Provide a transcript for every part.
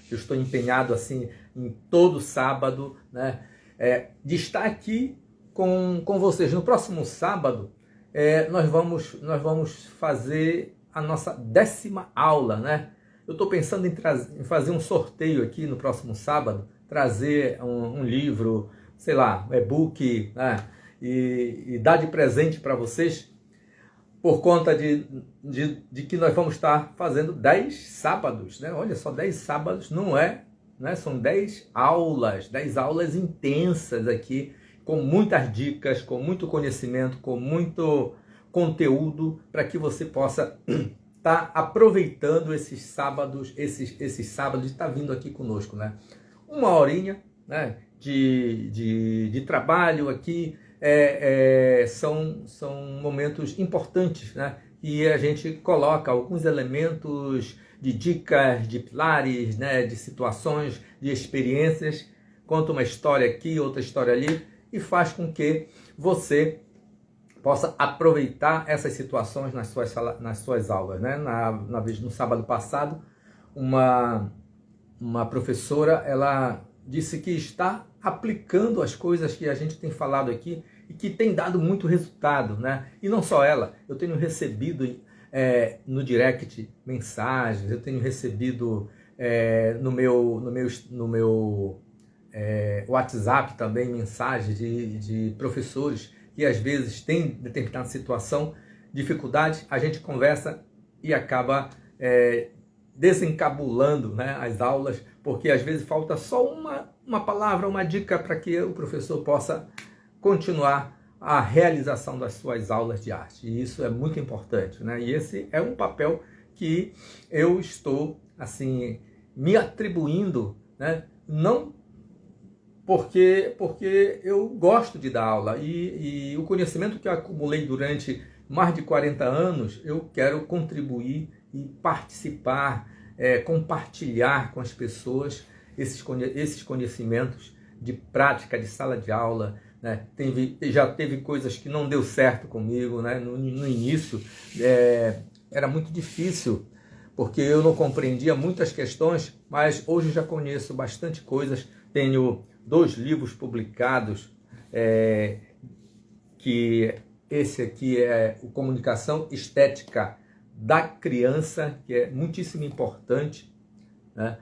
Eu estou empenhado assim em todo sábado, né, de estar aqui com vocês. No próximo sábado, nós vamos fazer a nossa 10ª aula, né? Eu estou pensando em fazer um sorteio aqui no próximo sábado, trazer um livro, sei lá, um e-book, né? E dar de presente para vocês, por conta de que nós vamos estar fazendo 10 sábados, né? Olha só, 10 sábados não é, né? São 10 aulas intensas aqui, com muitas dicas, com muito conhecimento, com muito conteúdo, para que você possa estar aproveitando esses sábados, esses sábados, de estar vindo aqui conosco, né? Uma horinha, né, de trabalho aqui, são momentos importantes, né? E a gente coloca alguns elementos de dicas, de pilares, né, de situações, de experiências, conta uma história aqui, outra história ali, e faz com que você possa aproveitar essas situações nas suas aulas, né? No sábado passado, uma professora, ela disse que está aplicando as coisas que a gente tem falado aqui e que tem dado muito resultado, né? E não só ela, eu tenho recebido no direct mensagens, eu tenho recebido no meu WhatsApp também mensagens de professores que às vezes têm determinada situação, dificuldade, a gente conversa e acaba desencabulando, né, as aulas, porque às vezes falta só uma palavra, uma dica para que o professor possa continuar a realização das suas aulas de arte. E isso é muito importante, né? E esse é um papel que eu estou assim me atribuindo, né? Não porque eu gosto de dar aula e o conhecimento que eu acumulei durante mais de 40 anos, eu quero contribuir e participar, compartilhar com as pessoas esses conhecimentos de prática, de sala de aula, né? Já teve coisas que não deu certo comigo, né? No início era muito difícil, porque eu não compreendia muitas questões, mas hoje já conheço bastante coisas. Tenho 2 livros publicados, que esse aqui é o Comunicação Estética da Criança, que é muitíssimo importante, né?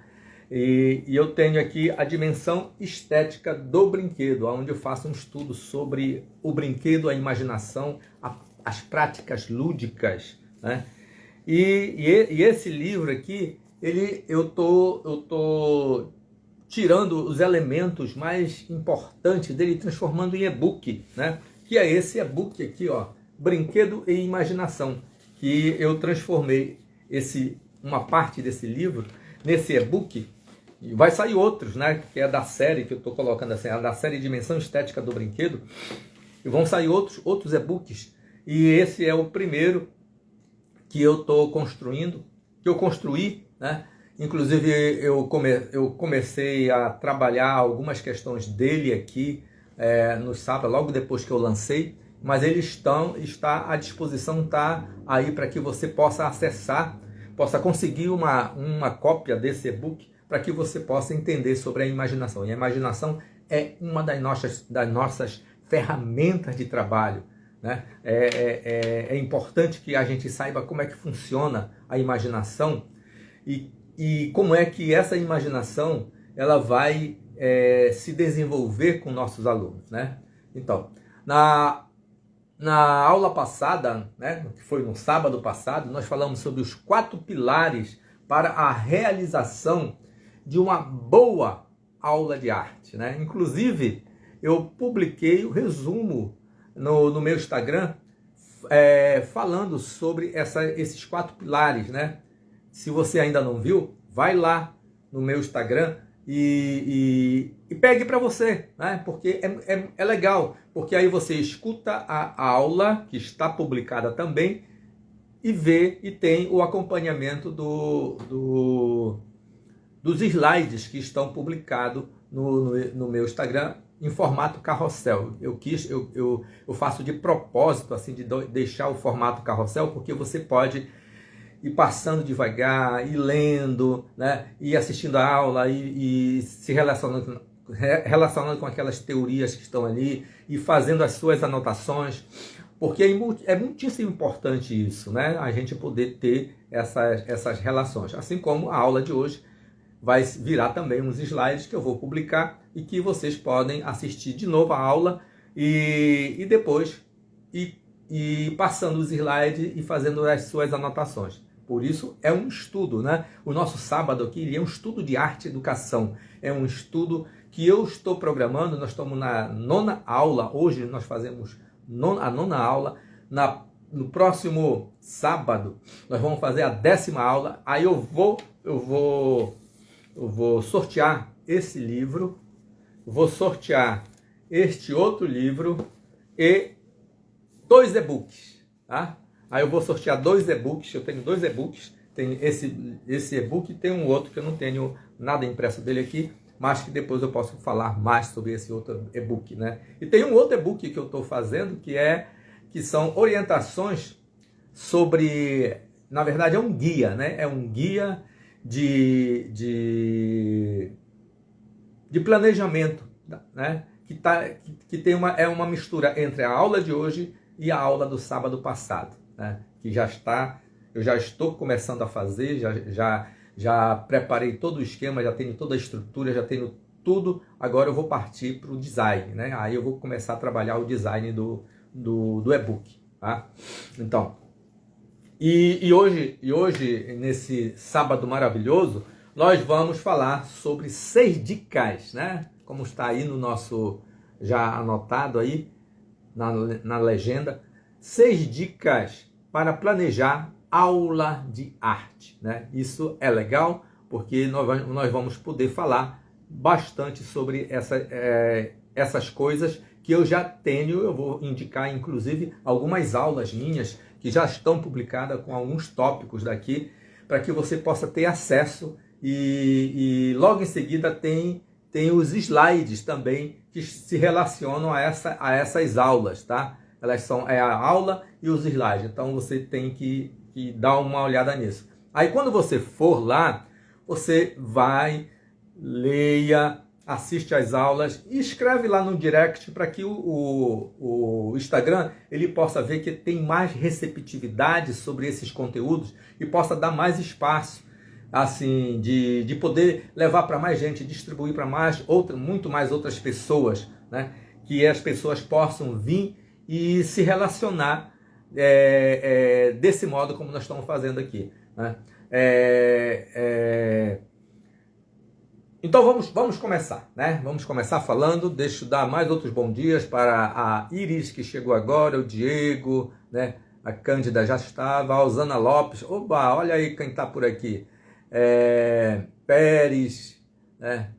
E eu tenho aqui a Dimensão Estética do Brinquedo, onde eu faço um estudo sobre o brinquedo, a imaginação, as práticas lúdicas, né? E esse livro aqui, eu tô tirando os elementos mais importantes dele, transformando em e-book, né? Que é esse e-book aqui, ó, Brinquedo e Imaginação, que eu transformei uma parte desse livro nesse e-book. E vai sair outros, né? Que é da série que eu estou colocando assim, da série Dimensão Estética do Brinquedo. E vão sair outros e-books. E esse é o primeiro que eu estou construindo, que eu construí, né? Inclusive eu comecei a trabalhar algumas questões dele aqui no sábado, logo depois que eu lancei, mas eles está à disposição, está aí para que você possa acessar, possa conseguir uma cópia desse e-book, para que você possa entender sobre a imaginação. E a imaginação é uma das nossas ferramentas de trabalho, né? É importante que a gente saiba como é que funciona a imaginação e como é que essa imaginação ela vai se desenvolver com nossos alunos, né? Então, na aula passada, né, que foi no sábado passado, nós falamos sobre os 4 pilares para a realização de uma boa aula de arte, né? Inclusive, eu publiquei o resumo no meu Instagram, falando sobre esses 4 pilares, né? Se você ainda não viu, vai lá no meu Instagram e pegue para você, né? Porque é legal, porque aí você escuta a aula que está publicada também e vê e tem o acompanhamento dos slides que estão publicados no meu Instagram em formato carrossel. Eu faço de propósito assim de deixar o formato carrossel, porque você pode e passando devagar, e lendo, né? E assistindo a aula, e se relacionando com aquelas teorias que estão ali, e fazendo as suas anotações, porque é muitíssimo importante isso, né? A gente poder ter essas relações. Assim como a aula de hoje vai virar também uns slides que eu vou publicar e que vocês podem assistir de novo a aula e depois ir passando os slides e fazendo as suas anotações. Por isso é um estudo, né? O nosso sábado aqui é um estudo de arte e educação. É um estudo que eu estou programando, nós estamos na 9ª aula, hoje nós fazemos a 9ª aula, no próximo sábado nós vamos fazer a 10ª aula, aí eu vou sortear esse livro, vou sortear este outro livro e 2 e-books, tá? Aí eu vou sortear 2 e-books, eu tenho 2 e-books, tem esse e-book e tem um outro que eu não tenho nada impresso dele aqui, mas que depois eu posso falar mais sobre esse outro e-book, né? E tem um outro e-book que eu estou fazendo, que são orientações sobre, na verdade é um guia, né? É um guia de planejamento, né? Que tem uma mistura entre a aula de hoje e a aula do sábado passado, né? Que eu já estou começando a fazer, já preparei todo o esquema, já tenho toda a estrutura, já tenho tudo. Agora eu vou partir para o design, né? Aí eu vou começar a trabalhar o design do e-book, tá? Então, e hoje, nesse sábado maravilhoso, nós vamos falar sobre 6 dicas, né? Como está aí no nosso, já anotado aí na legenda, 6 dicas para planejar aula de arte, né? Isso é legal porque nós vamos poder falar bastante sobre essas coisas que eu já tenho. Eu vou indicar inclusive algumas aulas minhas que já estão publicadas com alguns tópicos daqui, para que você possa ter acesso e logo em seguida tem os slides também que se relacionam a essas aulas, tá? Elas são a aula e os slides, então você tem que dar uma olhada nisso. Aí quando você for lá, você vai, leia, assiste às aulas e escreve lá no direct para que o Instagram ele possa ver que tem mais receptividade sobre esses conteúdos e possa dar mais espaço, assim, de poder levar para mais gente, distribuir para muito mais outras pessoas, né? Que as pessoas possam vir e se relacionar desse modo como nós estamos fazendo aqui, né? Então vamos começar, né? Vamos começar falando. Deixa eu dar mais outros bons dias para a Iris, que chegou agora, o Diego, né? A Cândida já estava, a Osana Lopes, oba, olha aí quem está por aqui, Pérez, né?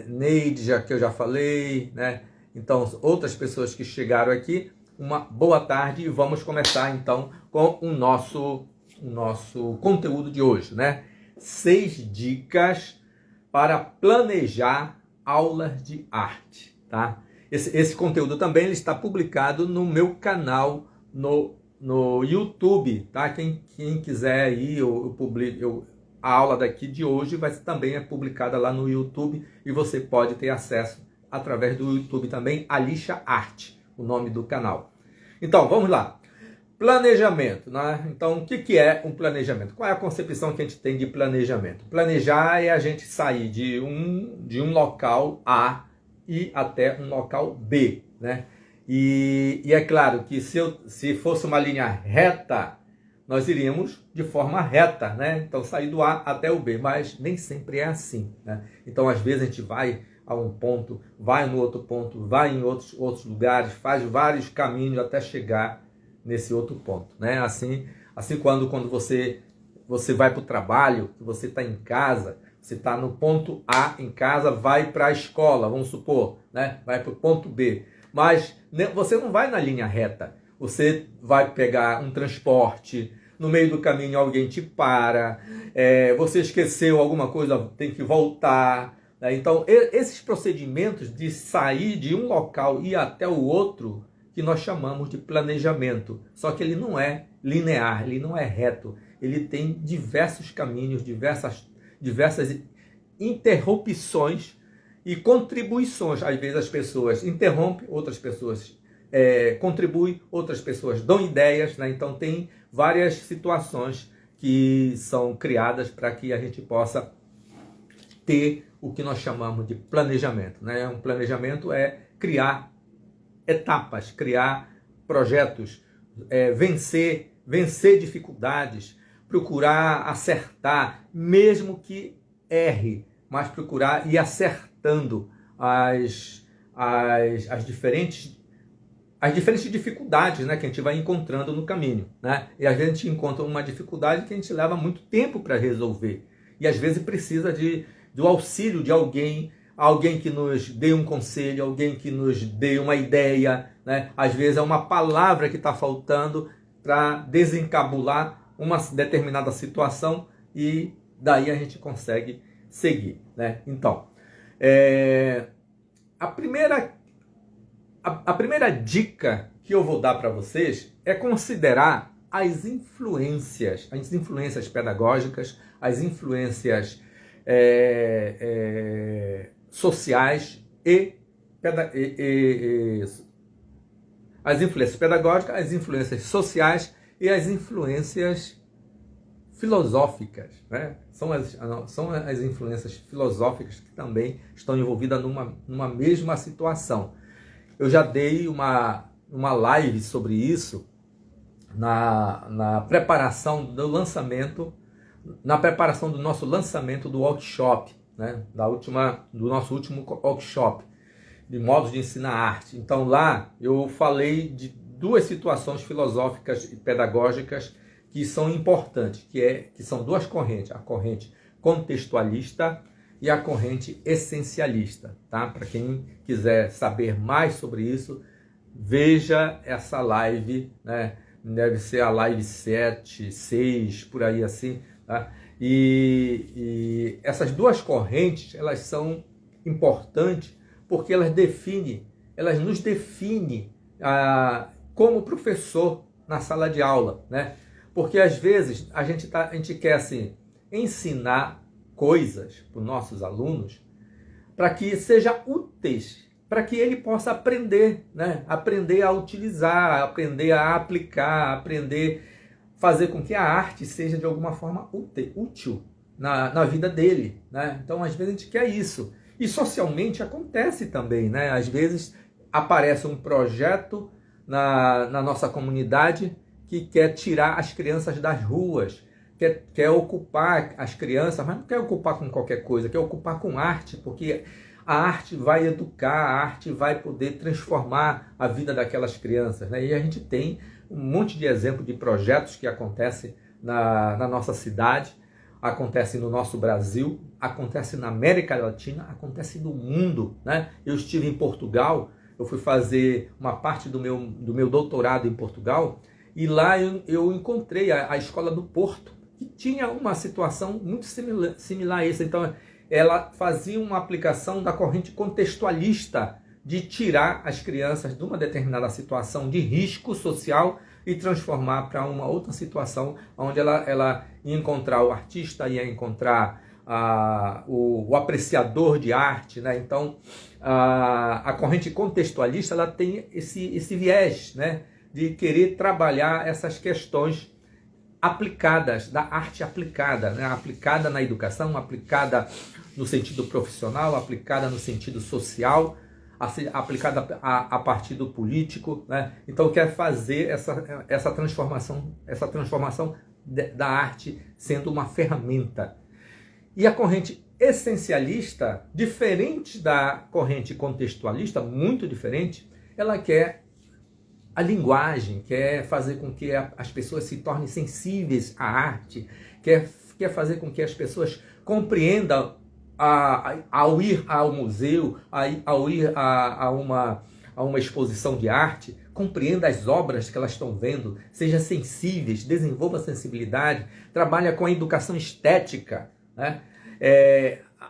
Neide, que eu já falei, né? Então, outras pessoas que chegaram aqui, uma boa tarde e vamos começar então com o nosso conteúdo de hoje, né? 6 dicas para planejar aulas de arte, tá? Esse conteúdo também ele está publicado no meu canal no YouTube, tá? Quem quiser aí, a aula daqui de hoje também é publicada lá no YouTube e você pode ter acesso através do YouTube também, Alicia Arte, o nome do canal. Então, vamos lá. Planejamento, né? Então, o que é um planejamento? Qual é a concepção que a gente tem de planejamento? Planejar é a gente sair de um local A e até um local B, né? E é claro que se fosse uma linha reta, nós iríamos de forma reta, né? Então, sair do A até o B, mas nem sempre é assim, né? Então, às vezes a gente vai a um ponto, vai no outro ponto, vai em outros lugares, faz vários caminhos até chegar nesse outro ponto, né? Assim quando você vai para o trabalho, você está em casa, você está no ponto A em casa, vai para a escola, vamos supor, né? Vai para o ponto B, mas você não vai na linha reta, você vai pegar um transporte, no meio do caminho alguém te para, você esqueceu alguma coisa, tem que voltar, né? Então esses procedimentos de sair de um local e ir até o outro, que nós chamamos de planejamento, só que ele não é linear, ele não é reto, ele tem diversos caminhos, diversas interrupções e contribuições. Às vezes as pessoas interrompem, outras pessoas contribuem, outras pessoas dão ideias, né? Então tem várias situações que são criadas para que a gente possa ter o que nós chamamos de planejamento, né? Um planejamento é criar etapas, criar projetos, vencer dificuldades, procurar acertar, mesmo que erre, mas procurar ir acertando as diferentes dificuldades, né, que a gente vai encontrando no caminho, né? E às vezes a gente encontra uma dificuldade que a gente leva muito tempo para resolver. E às vezes precisa do auxílio de alguém que nos dê um conselho, alguém que nos dê uma ideia, né? Às vezes é uma palavra que está faltando para desencabular uma determinada situação e daí a gente consegue seguir, né? Então, a primeira dica que eu vou dar para vocês é considerar as influências pedagógicas, as influências sociais as influências pedagógicas, as influências sociais e as influências filosóficas, né? São as influências filosóficas que também estão envolvidas numa mesma situação. Eu já dei uma live sobre isso na preparação do lançamento, na preparação do nosso lançamento do workshop, né? Do nosso último workshop de modos de ensinar arte. Então lá eu falei de duas situações filosóficas e pedagógicas que são importantes, que são duas correntes, a corrente contextualista e a corrente essencialista, tá? Para quem quiser saber mais sobre isso, veja essa live, né? Deve ser a live 7, 6, por aí assim, tá? E essas duas correntes, elas são importantes porque elas nos definem como professor na sala de aula, né? Porque às vezes a gente quer assim, ensinar coisas para os nossos alunos para que seja úteis, para que ele possa aprender, né? Aprender a utilizar, aprender a aplicar, aprender a fazer com que a arte seja de alguma forma útil na vida dele, né? Então às vezes a gente quer isso. E socialmente acontece também, né? Às vezes aparece um projeto na nossa comunidade que quer tirar as crianças das ruas, quer ocupar as crianças, mas não quer ocupar com qualquer coisa, quer ocupar com arte, porque a arte vai educar, a arte vai poder transformar a vida daquelas crianças, né? E a gente tem um monte de exemplos de projetos que acontecem na nossa cidade, acontece no nosso Brasil, acontece na América Latina, acontece no mundo, né? Eu estive em Portugal, eu fui fazer uma parte do meu doutorado em Portugal, e lá eu encontrei a Escola do Porto, que tinha uma situação muito similar a essa. Então, ela fazia uma aplicação da corrente contextualista de tirar as crianças de uma determinada situação de risco social e transformar para uma outra situação onde ela ia encontrar o artista, ia encontrar o apreciador de arte, né? Então, a corrente contextualista ela tem esse viés, né? De querer trabalhar essas questões aplicadas, da arte aplicada, né? Aplicada na educação, aplicada no sentido profissional, aplicada no sentido social, aplicada a partir do político, né? Então quer fazer essa transformação da arte sendo uma ferramenta. E a corrente essencialista, diferente da corrente contextualista, muito diferente, ela quer a linguagem, quer fazer com que as pessoas se tornem sensíveis à arte, quer fazer com que as pessoas compreendam ao ir ao museu, ao ir a uma exposição de arte, compreenda as obras que elas estão vendo, seja sensíveis, desenvolva sensibilidade, trabalha com a educação estética, né?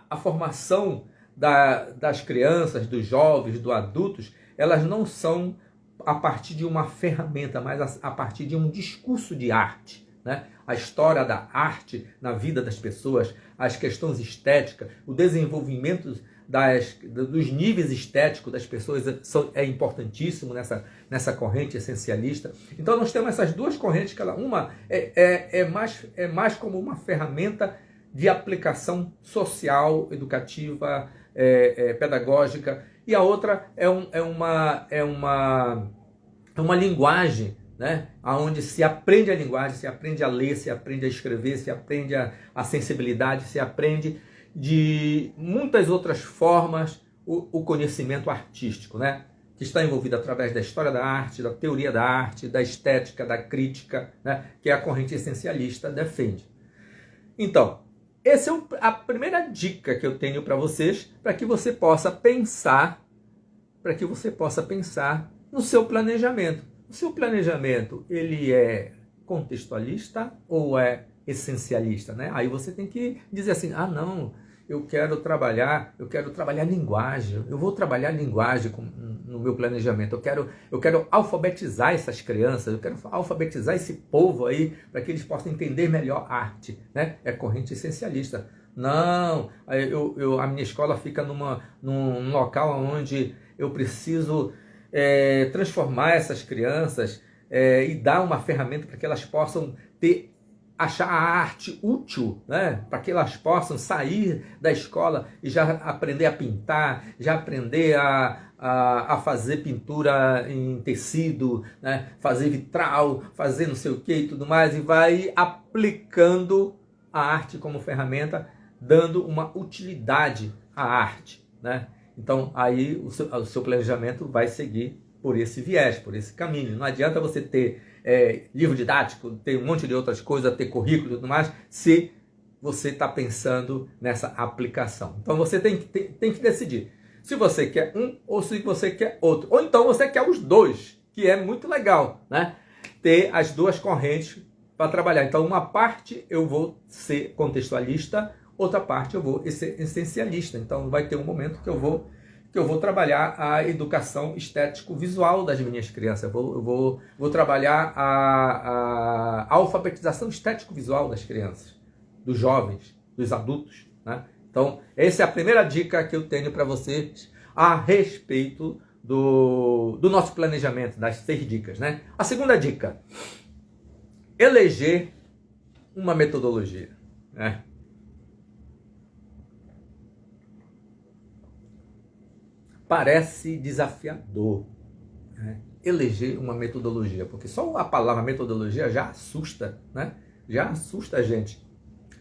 A formação das crianças, dos jovens, dos adultos, elas não são a partir de uma ferramenta, mas a partir de um discurso de arte, né? a história da arte na vida das pessoas, as questões estéticas, o desenvolvimento dos níveis estéticos das pessoas é importantíssimo nessa corrente essencialista. Então nós temos essas duas correntes, uma é mais como uma ferramenta de aplicação social, educativa, pedagógica, e a outra é uma linguagem, né? Onde se aprende a linguagem, se aprende a ler, se aprende a escrever, se aprende a sensibilidade, se aprende de muitas outras formas o conhecimento artístico, né? Que está envolvido através da história da arte, da teoria da arte, da estética, da crítica, né? Que a corrente essencialista defende. Então, essa é a primeira dica que eu tenho para vocês, para que você possa pensar, no seu planejamento. O seu planejamento, ele é contextualista ou é essencialista, né? Aí você tem que dizer assim, não, eu quero trabalhar linguagem, eu vou trabalhar linguagem no meu planejamento, eu quero alfabetizar essas crianças, eu quero alfabetizar esse povo aí, para que eles possam entender melhor arte, né? É corrente essencialista. Não, a minha escola fica num local onde eu preciso transformar essas crianças e dar uma ferramenta para que elas possam achar a arte útil, né? Para que elas possam sair da escola e já aprender a pintar, já aprender a fazer pintura em tecido, né? Fazer vitral, fazer não sei o que e tudo mais, e vai aplicando a arte como ferramenta, dando uma utilidade à arte, né? Então aí o seu planejamento vai seguir por esse viés, por esse caminho. Não adianta você ter livro didático, ter um monte de outras coisas, ter currículo e tudo mais, se você está pensando nessa aplicação. Então você tem que decidir se você quer um ou se você quer outro. Ou então você quer os dois, que é muito legal, né? Ter as duas correntes para trabalhar. Então uma parte eu vou ser contextualista, outra parte eu vou ser essencialista. Então vai ter um momento que eu vou trabalhar a educação estético-visual das minhas crianças. Eu vou trabalhar a alfabetização estético-visual das crianças, dos jovens, dos adultos, né? Então, essa é a primeira dica que eu tenho para vocês a respeito do nosso planejamento, das 6 dicas, né? A segunda dica, eleger uma metodologia, né? Parece desafiador, né? Eleger uma metodologia, porque só a palavra metodologia já assusta, né? Já assusta a gente.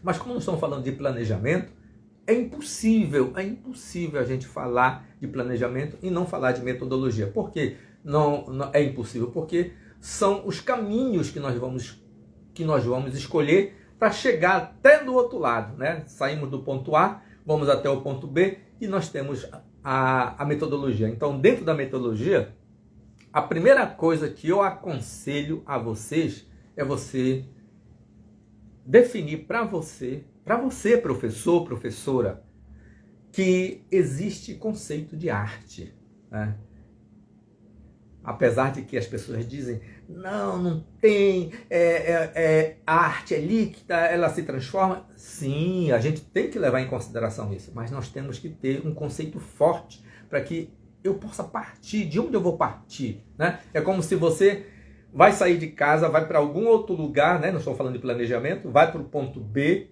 Mas como nós estamos falando de planejamento, é impossível a gente falar de planejamento e não falar de metodologia. Por que não é impossível? Porque são os caminhos que nós vamos escolher para chegar até do outro lado, né? Saímos do ponto A, vamos até o ponto B e nós temos a metodologia. Então, dentro da metodologia, a primeira coisa que eu aconselho a vocês é você definir para você, professor, professora, que existe conceito de arte, né? Apesar de que as pessoas dizem, não tem, a arte é líquida, ela se transforma. Sim, a gente tem que levar em consideração isso, mas nós temos que ter um conceito forte para que eu possa partir. De onde eu vou partir, né? É como se você vai sair de casa, vai para algum outro lugar, né? Nós estamos falando de planejamento, vai para o ponto B,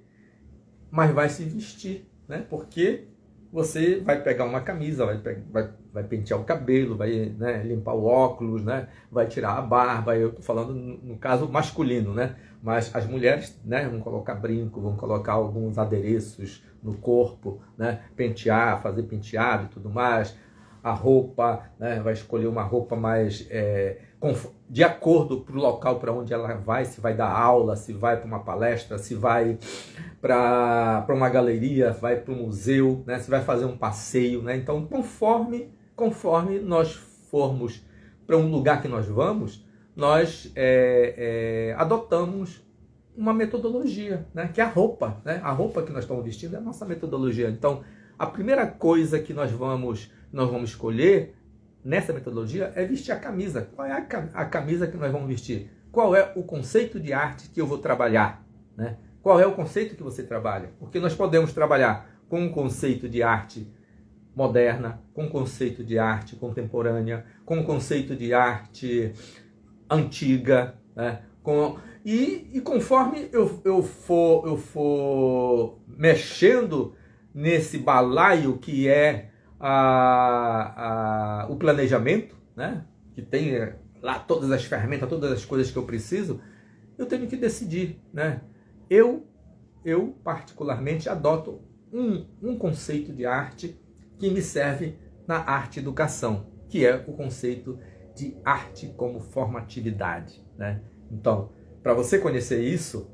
mas vai se vestir, né? Porque você vai pegar uma camisa, vai pentear o cabelo, vai, né, limpar o óculos, né, vai tirar a barba. Eu estou falando no caso masculino, né? Mas as mulheres, né, vão colocar brinco, vão colocar alguns adereços no corpo, né, pentear, fazer penteado e tudo mais. A roupa, né, vai escolher uma roupa mais de acordo para o local para onde ela vai, se vai dar aula, se vai para uma palestra, se vai para uma galeria, vai para um museu, né, se vai fazer um passeio, né? Então, conforme nós formos para um lugar que nós vamos, nós adotamos uma metodologia, né, que é a roupa, né? A roupa que nós estamos vestindo é a nossa metodologia. Então, a primeira coisa que nós vamos escolher nessa metodologia é vestir a camisa. Qual é a camisa que nós vamos vestir? Qual é o conceito de arte que eu vou trabalhar, né? Qual é o conceito que você trabalha? Porque nós podemos trabalhar com um conceito de arte moderna, com um conceito de arte contemporânea, com um conceito de arte antiga, né? E conforme eu for mexendo nesse balaio que é o planejamento, né? Que tem lá todas as ferramentas, todas as coisas que eu preciso, eu tenho que decidir, né? Eu particularmente adoto um conceito de arte que me serve na arte educação, que é o conceito de arte como formatividade, né? Então, para você conhecer isso,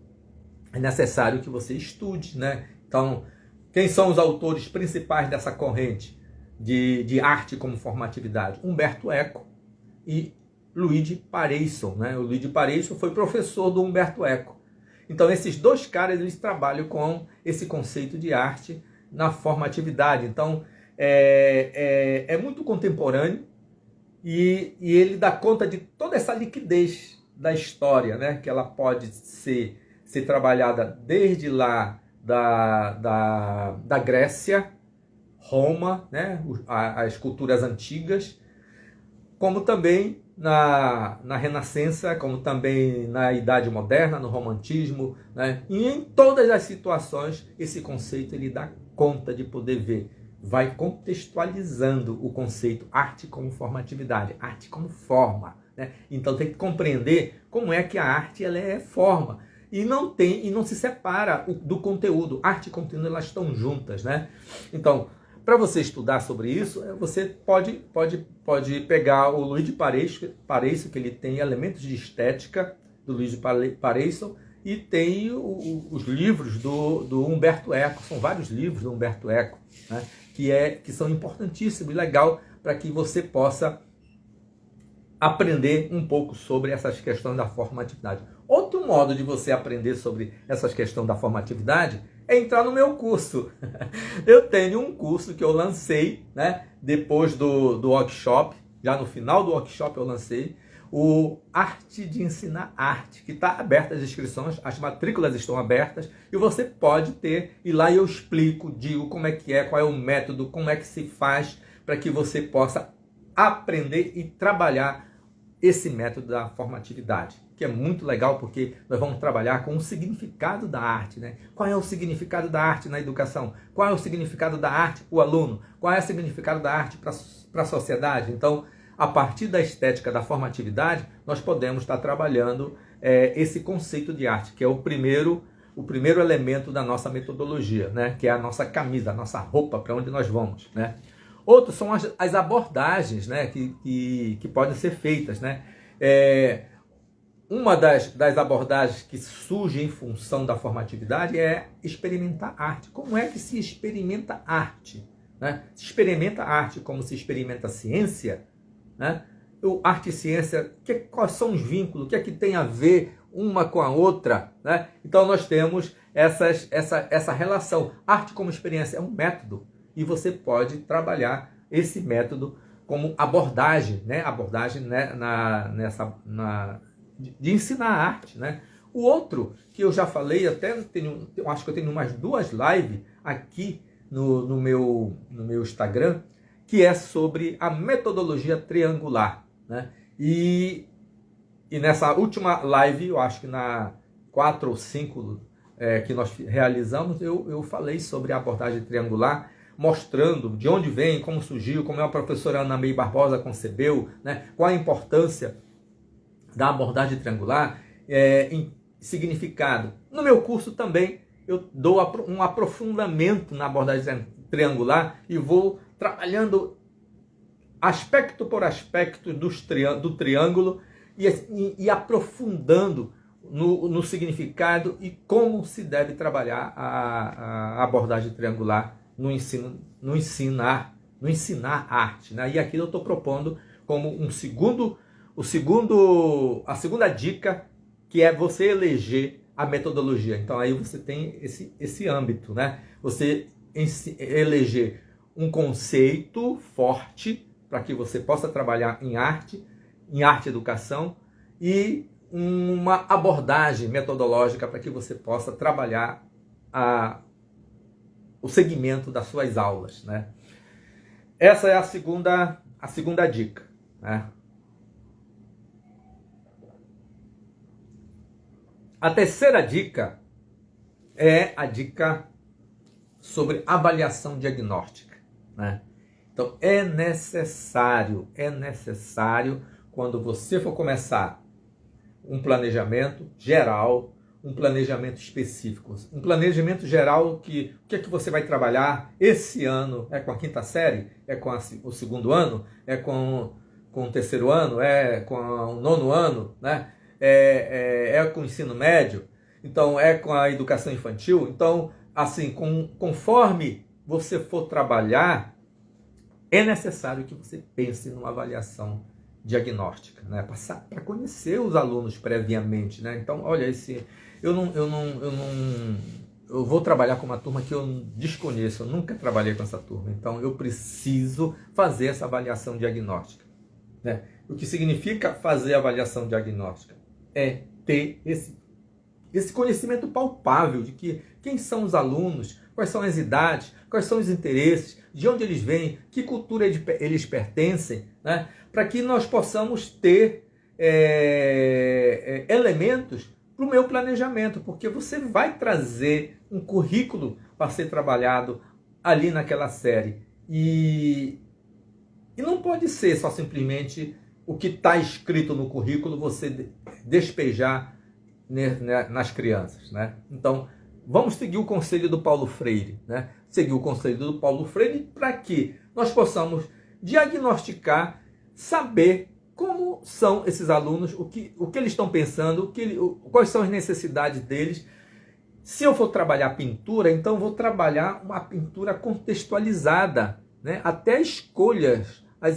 é necessário que você estude, né? Então, quem são os autores principais dessa corrente de arte como formatividade? Umberto Eco e Luigi Pareisson, né? O Luigi Pareisson foi professor do Umberto Eco. Então, esses dois caras, eles trabalham com esse conceito de arte na formatividade. Então, é muito contemporâneo e ele dá conta de toda essa liquidez da história, né? Que ela pode ser trabalhada desde lá da Grécia, Roma, né? As culturas antigas, como também na Renascença, como também na Idade Moderna, no Romantismo, né? E em todas as situações, esse conceito ele dá conta de poder ver, vai contextualizando o conceito arte como formatividade, arte como forma, né? Então tem que compreender como é que a arte ela é forma e não se separa do conteúdo. Arte e conteúdo elas estão juntas, né? Então, para você estudar sobre isso, você pode pegar o Luigi Pareisson, que ele tem elementos de estética do Luigi Pareisson, e tem os livros do Umberto Eco. São vários livros do Umberto Eco, né? que são importantíssimos e legal para que você possa aprender um pouco sobre essas questões da formatividade. Outro modo de você aprender sobre essas questões da formatividade é entrar no meu curso. Eu tenho um curso que eu lancei, né, depois do workshop, já no final do workshop eu lancei, o Arte de Ensinar Arte, que está aberta as inscrições, as matrículas estão abertas, e você pode e lá eu explico, digo como é que é, qual é o método, como é que se faz, para que você possa aprender e trabalhar esse método da formatividade, que é muito legal porque nós vamos trabalhar com o significado da arte, né? Qual é o significado da arte na educação? Qual é o significado da arte para o aluno? Qual é o significado da arte para a sociedade? Então, a partir da estética da formatividade, nós podemos estar trabalhando esse conceito de arte, que é o primeiro elemento da nossa metodologia, né? Que é a nossa camisa, a nossa roupa, para onde nós vamos, né? Outros são as abordagens, né, que podem ser feitas, né? Uma das abordagens que surge em função da formatividade é experimentar arte. Como é que se experimenta arte, né? Se experimenta arte como se experimenta ciência, né? Arte e ciência, quais são os vínculos, o que é que tem a ver uma com a outra, né? Então nós temos essa relação. Arte como experiência é um método. E você pode trabalhar esse método como abordagem, né? Abordagem, né? De ensinar arte, né? O outro que eu já falei, eu acho que eu tenho umas 2 lives aqui no meu Instagram, que é sobre a metodologia triangular, né? E nessa última live, eu acho que na 4 ou 5 que nós realizamos, eu falei sobre a abordagem triangular, mostrando de onde vem, como surgiu, como a professora Ana May Barbosa concebeu, né? Qual a importância da abordagem triangular em significado. No meu curso também eu dou um aprofundamento na abordagem triangular e vou trabalhando aspecto por aspecto do triângulo e aprofundando no significado e como se deve trabalhar a abordagem triangular no ensinar arte, né? E aqui eu estou propondo como a segunda dica, que é você eleger a metodologia. Então aí você tem esse âmbito, né? Você eleger um conceito forte para que você possa trabalhar em arte educação, e uma abordagem metodológica para que você possa trabalhar o segmento das suas aulas, né? Essa é a segunda dica, né? A terceira dica é a dica sobre avaliação diagnóstica, né? Então, é necessário, quando você for começar um planejamento geral, um planejamento específico. Um planejamento geral o que é que você vai trabalhar esse ano? É com a quinta série? É com o segundo ano? É com o terceiro ano? É com o nono ano? Né? É com o ensino médio? Então, é com a educação infantil? Então, assim, conforme você for trabalhar, é necessário que você pense numa avaliação diagnóstica, né? Para conhecer os alunos previamente, né? Então, olha, eu vou trabalhar com uma turma que eu desconheço, eu nunca trabalhei com essa turma, então eu preciso fazer essa avaliação diagnóstica, né? O que significa fazer a avaliação diagnóstica? É ter esse conhecimento palpável de quem são os alunos, quais são as idades, quais são os interesses, de onde eles vêm, que cultura eles pertencem, né? Para que nós possamos ter elementos para o meu planejamento, porque você vai trazer um currículo para ser trabalhado ali naquela série. E não pode ser só simplesmente o que está escrito no currículo você despejar nas crianças, né? Então, vamos seguir o conselho do Paulo Freire, né? Seguir o conselho do Paulo Freire para que nós possamos diagnosticar, saber como são esses alunos, o que eles estão pensando, quais são as necessidades deles. Se eu for trabalhar pintura, então vou trabalhar uma pintura contextualizada, né? Até as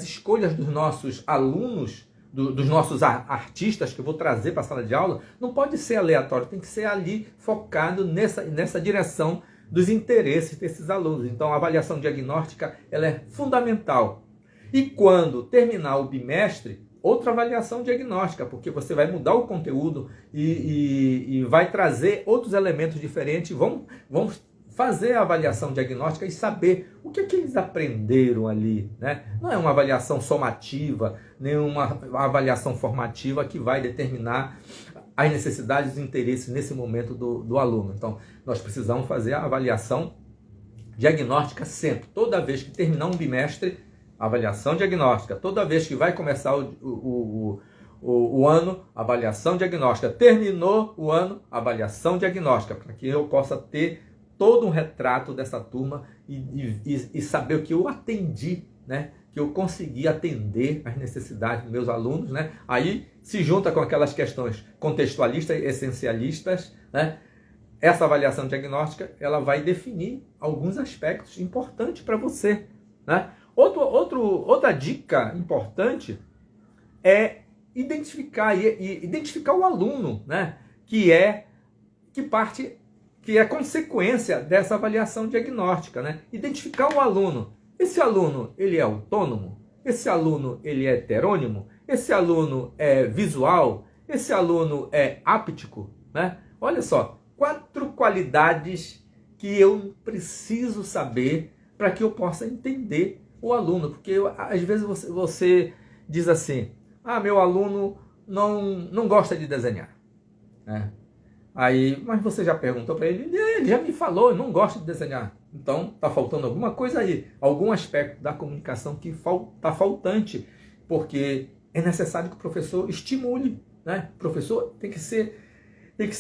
escolhas dos nossos alunos, dos nossos artistas que eu vou trazer para a sala de aula, não pode ser aleatório, tem que ser ali focado nessa direção dos interesses desses alunos. Então a avaliação diagnóstica ela é fundamental. E quando terminar o bimestre, outra avaliação diagnóstica, porque você vai mudar o conteúdo e vai trazer outros elementos diferentes. Vamos fazer a avaliação diagnóstica e saber o que eles aprenderam ali, né? Não é uma avaliação somativa, nem uma avaliação formativa que vai determinar as necessidades e interesses nesse momento do aluno. Então, nós precisamos fazer a avaliação diagnóstica sempre. Toda vez que terminar um bimestre, avaliação diagnóstica. Toda vez que vai começar o ano, avaliação diagnóstica. Terminou o ano, avaliação diagnóstica, para que eu possa ter todo um retrato dessa turma e saber o que eu atendi, né? Que eu consegui atender as necessidades dos meus alunos, né? Aí se junta com aquelas questões contextualistas e essencialistas, né? Essa avaliação diagnóstica ela vai definir alguns aspectos importantes para você, né? Outra dica importante é identificar o aluno, né? Que é consequência dessa avaliação diagnóstica, né? Identificar o aluno. Esse aluno, ele é autônomo? Esse aluno, ele é heterônimo? Esse aluno é visual? Esse aluno é áptico, né? Olha só, 4 qualidades que eu preciso saber para que eu possa entender o aluno, porque às vezes você diz assim, meu aluno não gosta de desenhar, né? Aí, mas você já perguntou para ele, ele já me falou, não gosta de desenhar. Então, está faltando alguma coisa aí, algum aspecto da comunicação que está faltante, porque é necessário que o professor estimule, né? O professor tem que ser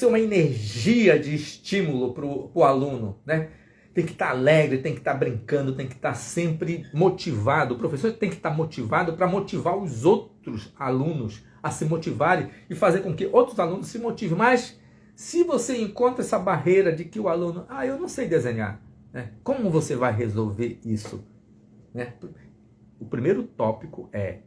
uma energia de estímulo para o aluno, né? Tem que estar alegre, tem que estar brincando, tem que estar sempre motivado. O professor tem que estar motivado para motivar os outros alunos a se motivarem e fazer com que outros alunos se motivem. Mas se você encontra essa barreira de que o aluno, eu não sei desenhar, né? Como você vai resolver isso, né? O primeiro tópico é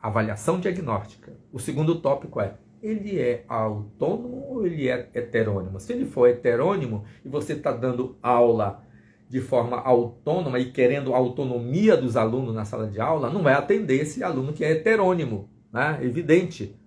avaliação diagnóstica. O segundo tópico é, ele é autônomo ou ele é heterônimo? Se ele for heterônimo e você está dando aula de forma autônoma e querendo a autonomia dos alunos na sala de aula, não vai atender esse aluno que é heterônimo, né? Evidente.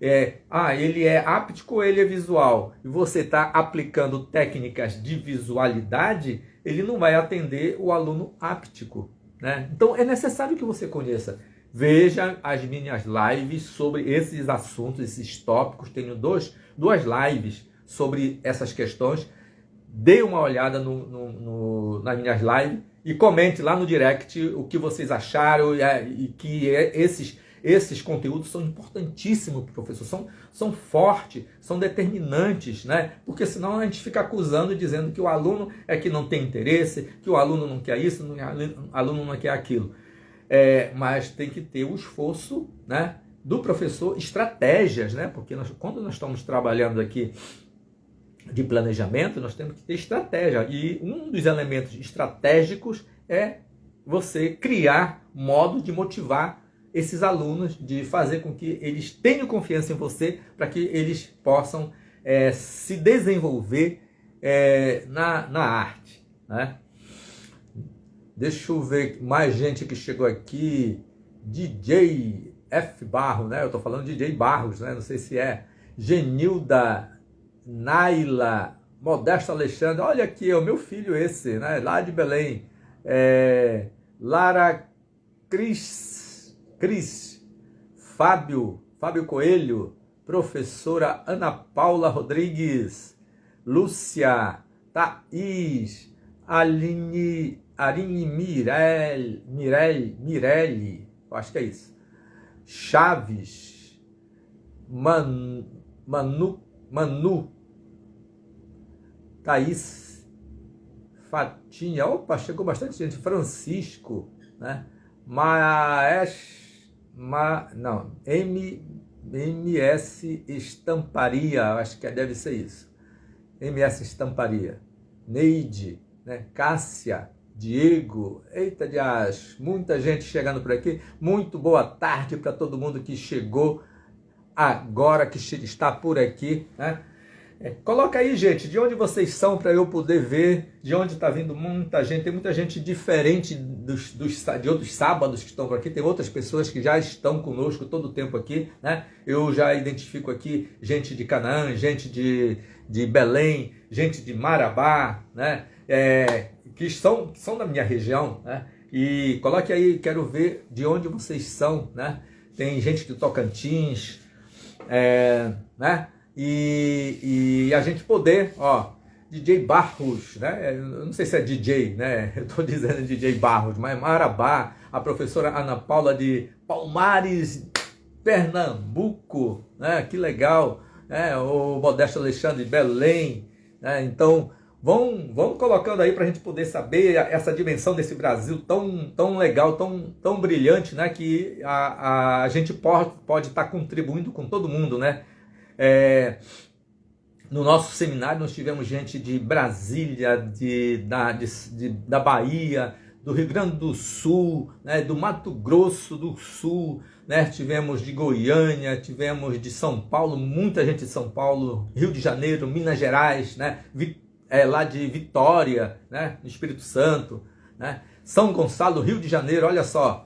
ele é áptico ou ele é visual, e você está aplicando técnicas de visualidade, ele não vai atender o aluno áptico, né? Então é necessário que você conheça. Veja as minhas lives sobre esses assuntos, esses tópicos. Tenho duas lives sobre essas questões. Dê uma olhada nas minhas lives e comente lá no direct o que vocês acharam e que esses conteúdos são importantíssimos para o professor, são fortes, são determinantes, né? Porque senão a gente fica acusando, dizendo que o aluno é que não tem interesse, que o aluno não quer isso, o aluno não quer aquilo. Mas tem que ter o esforço, né, do professor, estratégias, né? Porque quando nós estamos trabalhando aqui de planejamento, nós temos que ter estratégia. E um dos elementos estratégicos é você criar modo de motivar esses alunos, de fazer com que eles tenham confiança em você, para que eles possam se desenvolver na arte, né? Deixa eu ver mais gente que chegou aqui. DJ F. Barros, né? Eu tô falando DJ Barros, né? Não sei se é. Genilda, Naila, Modesto Alexandre. Olha aqui, é o meu filho esse, né? Lá de Belém. Lara Cris, Fábio Coelho, professora Ana Paula Rodrigues, Lúcia, Thaís, Aline Mirelli, acho que é isso. Chaves, Manu, Thaís, Fatinha, opa, chegou bastante gente. Francisco, né? MS Estamparia, acho que deve ser isso. MS Estamparia. Neide, né? Cássia, Diego, eita de as, muita gente chegando por aqui. Muito boa tarde para todo mundo que chegou agora, que está por aqui, né? Coloca aí, gente, de onde vocês são, para eu poder ver de onde está vindo muita gente. Tem muita gente diferente de outros sábados que estão por aqui. Tem outras pessoas que já estão conosco todo o tempo aqui, né? Eu já identifico aqui gente de Canaã, gente de Belém, gente de Marabá, né? Que são da minha região, né? E coloque aí, quero ver de onde vocês são, né? Tem gente de Tocantins, né? E a gente poder, DJ Barros, né? Eu não sei se é DJ, né? Eu estou dizendo DJ Barros, mas Marabá, a professora Ana Paula de Palmares, Pernambuco, né? Que legal, né? O Modesto Alexandre de Belém, né? Então, vão colocando aí para a gente poder saber essa dimensão desse Brasil tão legal, tão brilhante, né? Que a gente pode estar contribuindo com todo mundo, né? No nosso seminário nós tivemos gente de Brasília, da Bahia, do Rio Grande do Sul, né, do Mato Grosso do Sul, né, tivemos de Goiânia, tivemos de São Paulo, muita gente de São Paulo, Rio de Janeiro, Minas Gerais, né, lá de Vitória, né, no Espírito Santo, né, São Gonçalo, Rio de Janeiro, olha só.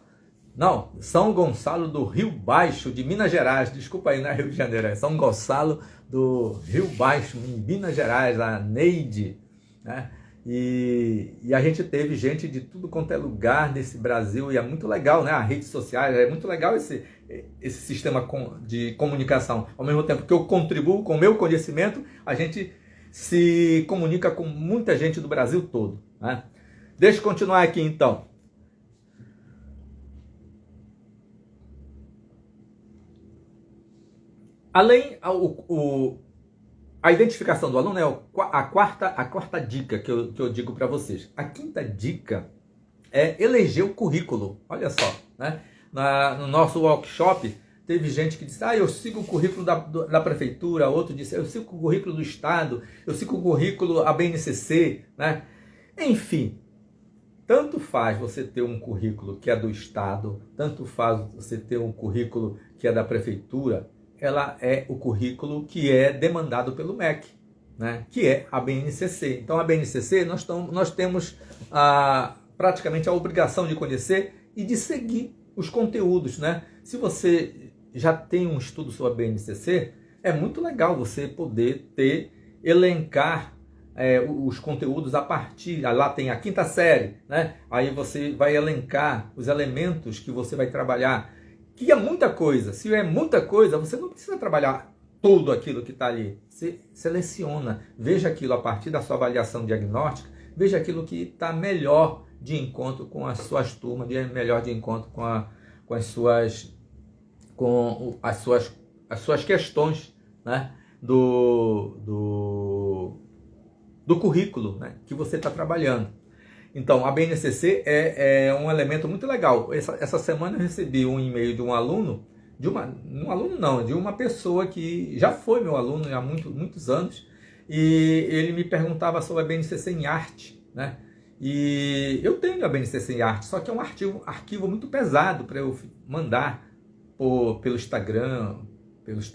Não, São Gonçalo do Rio Baixo, de Minas Gerais. Desculpa aí, não é Rio de Janeiro, é São Gonçalo do Rio Baixo, em Minas Gerais, a Neide, né? E a gente teve gente de tudo quanto é lugar nesse Brasil, e é muito legal, né? As redes sociais, é muito legal esse sistema de comunicação. Ao mesmo tempo que eu contribuo com o meu conhecimento, a gente se comunica com muita gente do Brasil todo, né? Deixa eu continuar aqui então. Além, a identificação do aluno é a quarta dica que eu digo para vocês. A quinta dica é eleger o currículo. Olha só, né? No nosso workshop, teve gente que disse, eu sigo o currículo da prefeitura, outro disse, eu sigo o currículo do estado, eu sigo o currículo da BNCC, né? Enfim, tanto faz você ter um currículo que é do estado, tanto faz você ter um currículo que é da prefeitura, ela é o currículo que é demandado pelo MEC, né? Que é a BNCC. Então, a BNCC, nós temos praticamente a obrigação de conhecer e de seguir os conteúdos, né? Se você já tem um estudo sobre a BNCC, é muito legal você poder elencar os conteúdos a partir, lá tem a quinta série, né? Aí você vai elencar os elementos que você vai trabalhar, que é muita coisa. Se é muita coisa, você não precisa trabalhar tudo aquilo que está ali. Você seleciona, veja aquilo a partir da sua avaliação diagnóstica, veja aquilo que está melhor de encontro com as suas turmas, melhor de encontro com as suas questões, né? do currículo, né, que você está trabalhando. Então, a BNCC é um elemento muito legal. Essa semana eu recebi um e-mail de um aluno, de uma pessoa que já foi meu aluno há muitos anos, e ele me perguntava sobre a BNCC em arte, né? E eu tenho a BNCC em arte, só que é um arquivo muito pesado para eu mandar pelo Instagram, pelo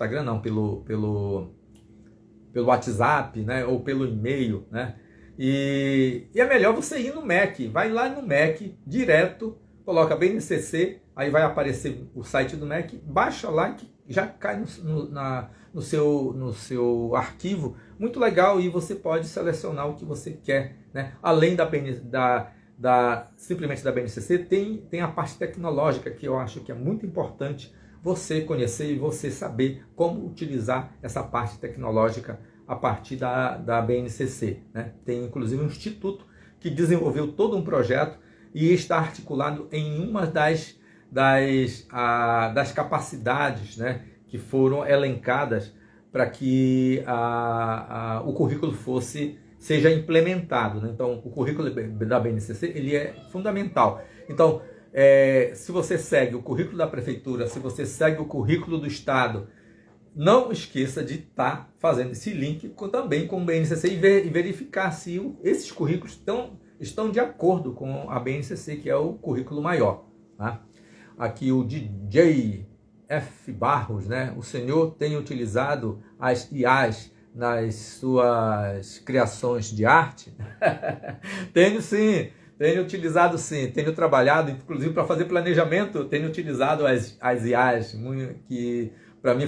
WhatsApp, né, ou pelo e-mail, né? E é melhor você ir no MEC, vai lá no MEC direto, coloca BNCC, aí vai aparecer o site do MEC, baixa lá que já cai no seu arquivo, muito legal, e você pode selecionar o que você quer, né? Além simplesmente da BNCC, tem a parte tecnológica, que eu acho que é muito importante você conhecer e você saber como utilizar essa parte tecnológica a partir da BNCC, né? Tem inclusive um instituto que desenvolveu todo um projeto e está articulado em uma das capacidades, né, que foram elencadas para que o currículo seja implementado, né? Então, o currículo da BNCC ele é fundamental. Então, se você segue o currículo da prefeitura, se você segue o currículo do estado, não esqueça de estar fazendo esse link também com o BNCC e verificar se esses currículos estão de acordo com a BNCC, que é o currículo maior, tá? Aqui o DJ F. Barros, né? O senhor tem utilizado as IAs nas suas criações de arte? Tenho sim. Tenho utilizado sim, tenho trabalhado, inclusive para fazer planejamento, tenho utilizado as IAs, que para mim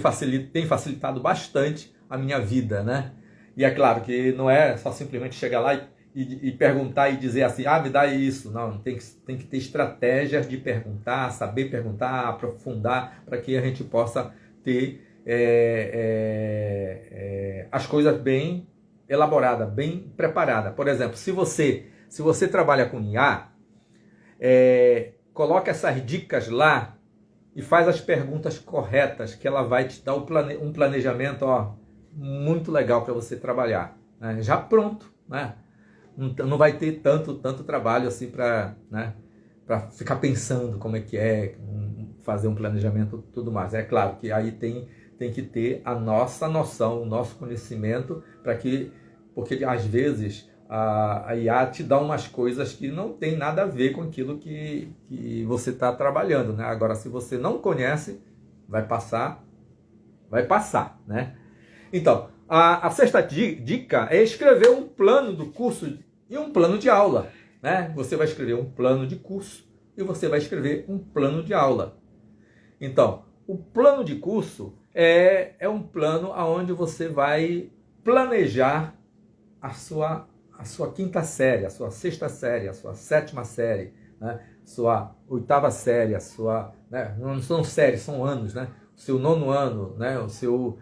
tem facilitado bastante a minha vida, né? E é claro que não é só simplesmente chegar lá e perguntar e dizer assim, me dá isso. Não, tem que ter estratégias de perguntar, saber perguntar, aprofundar, para que a gente possa ter as coisas bem elaboradas, bem preparadas. Por exemplo, se você trabalha com IA, coloca essas dicas lá e faz as perguntas corretas, que ela vai te dar um planejamento muito legal para você trabalhar, né? Já pronto, né? Não vai ter tanto trabalho assim para ficar pensando como é que fazer um planejamento e tudo mais. É claro que aí tem que ter a nossa noção, o nosso conhecimento, porque às vezes a IA te dá umas coisas que não tem nada a ver com aquilo que você está trabalhando, né? Agora, se você não conhece, vai passar, né? Então, a sexta dica é escrever um plano do curso e um plano de aula, né? Você vai escrever um plano de curso e você vai escrever um plano de aula. Então, o plano de curso é um plano onde você vai planejar a sua quinta série, a sua sexta série, a sua sétima série, né? Sua oitava série, né? Não são séries, são anos, né? O seu nono ano, né? O seu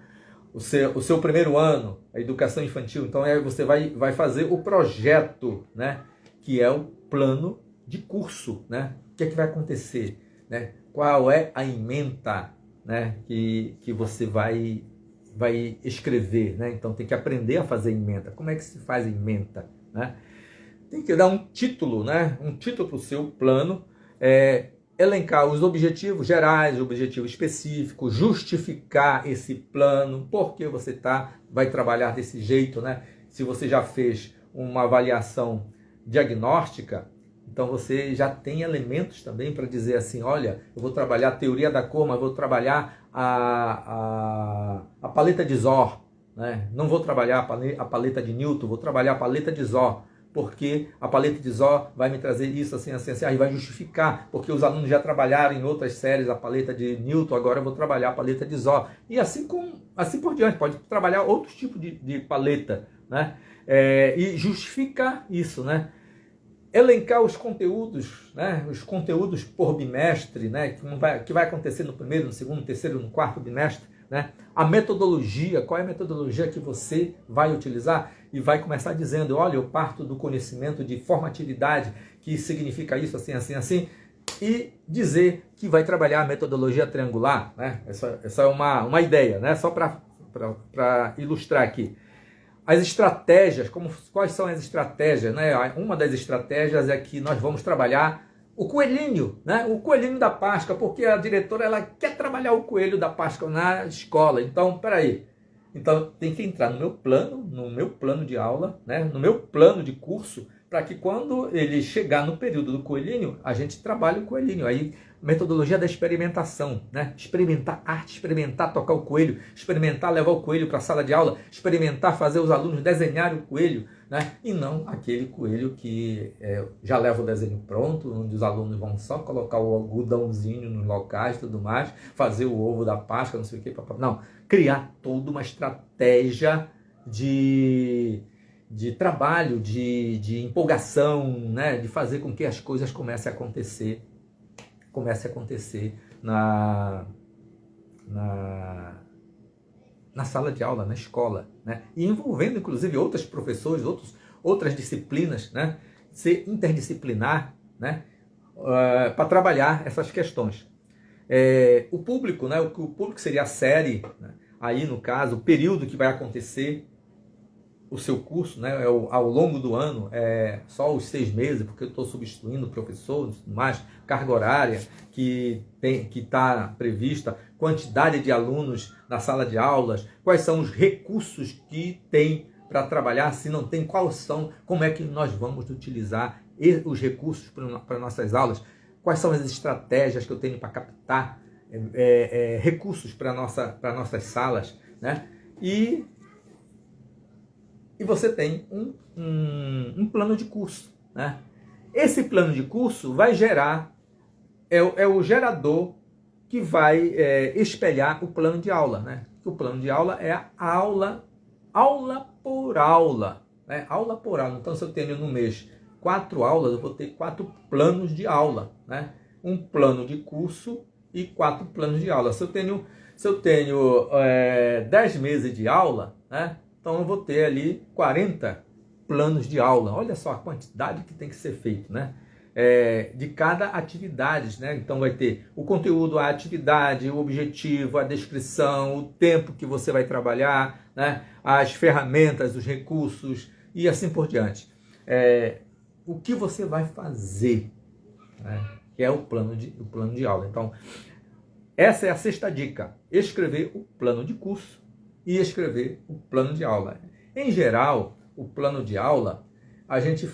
primeiro ano, a educação infantil. Então você vai fazer o projeto, né? Que é o plano de curso, né? O que é que vai acontecer, né? Qual é a ementa, né? Que você vai escrever, né? Então tem que aprender a fazer ementa. Como é que se faz ementa, né? Tem que dar um título, né? Um título para o seu plano, elencar os objetivos gerais, objetivos específicos, justificar esse plano, por que você vai trabalhar desse jeito, né? Se você já fez uma avaliação diagnóstica, então você já tem elementos também para dizer assim, olha, eu vou trabalhar a teoria da cor, mas vou trabalhar a paleta de Zor, né? Não vou trabalhar a paleta de Newton, vou trabalhar a paleta de Zor. porque a paleta de Zó vai me trazer isso, assim, assim, assim, aí vai justificar, porque os alunos já trabalharam em outras séries a paleta de Newton, agora eu vou trabalhar a paleta de Zó, e assim por diante, pode trabalhar outros tipos de paleta, né? E justificar isso, né? Elencar os conteúdos, né? Os conteúdos por bimestre, né? Que vai acontecer no primeiro, no segundo, no terceiro, no quarto bimestre, né? A metodologia, qual é a metodologia que você vai utilizar? E vai começar dizendo, olha, eu parto do conhecimento de formatividade, que significa isso, assim, assim, assim, e dizer que vai trabalhar a metodologia triangular, né? Essa é uma ideia, né? Só para ilustrar aqui. As estratégias, quais são as estratégias, né? Uma das estratégias é que nós vamos trabalhar o coelhinho, né? O coelhinho da Páscoa, porque a diretora ela quer trabalhar o coelho da Páscoa na escola. Então, peraí. Então, tem que entrar no meu plano de aula, né? No meu plano de curso, para que quando ele chegar no período do coelhinho, a gente trabalhe o coelhinho. Aí, metodologia da experimentação, né? Experimentar arte, experimentar tocar o coelho, experimentar levar o coelho para a sala de aula, experimentar fazer os alunos desenharem o coelho, né? E não aquele coelho que já leva o desenho pronto, onde os alunos vão só colocar o algodãozinho nos locais e tudo mais, fazer o ovo da Páscoa, não sei o que, não. Criar toda uma estratégia de trabalho, de empolgação, né? De fazer com que as coisas comecem a acontecer na sala de aula, na escola, né? E envolvendo inclusive outros professores, outras disciplinas, né? Ser interdisciplinar, né? Para trabalhar essas questões. O público, né? O público seria a série, né? Aí no caso, o período que vai acontecer o seu curso, né, ao longo do ano, só os 6 meses, porque eu estou substituindo o professor, mais carga horária que está prevista, quantidade de alunos na sala de aulas, quais são os recursos que tem para trabalhar, se não tem, quais são, como é que nós vamos utilizar os recursos para nossas aulas, quais são as estratégias que eu tenho para captar recursos para nossas salas, né? E você tem um plano de curso, né? Esse plano de curso vai gerar, é o gerador que vai espelhar o plano de aula, né? O plano de aula é a aula por aula, né? Aula por aula. Então, se eu tenho no mês 4 aulas, eu vou ter 4 planos de aula, né? Um plano de curso e 4 planos de aula. Se eu tenho 10 meses de aula, né? Então eu vou ter ali 40 planos de aula. Olha só a quantidade que tem que ser feito, né? De cada atividade, né? Então vai ter o conteúdo, a atividade, o objetivo, a descrição, o tempo que você vai trabalhar, né? As ferramentas, os recursos e assim por diante. O que você vai fazer, né? Que é o plano de aula. Então, essa é a 6ª dica. Escrever o plano de curso e escrever o plano de aula. Em geral, o plano de aula, a gente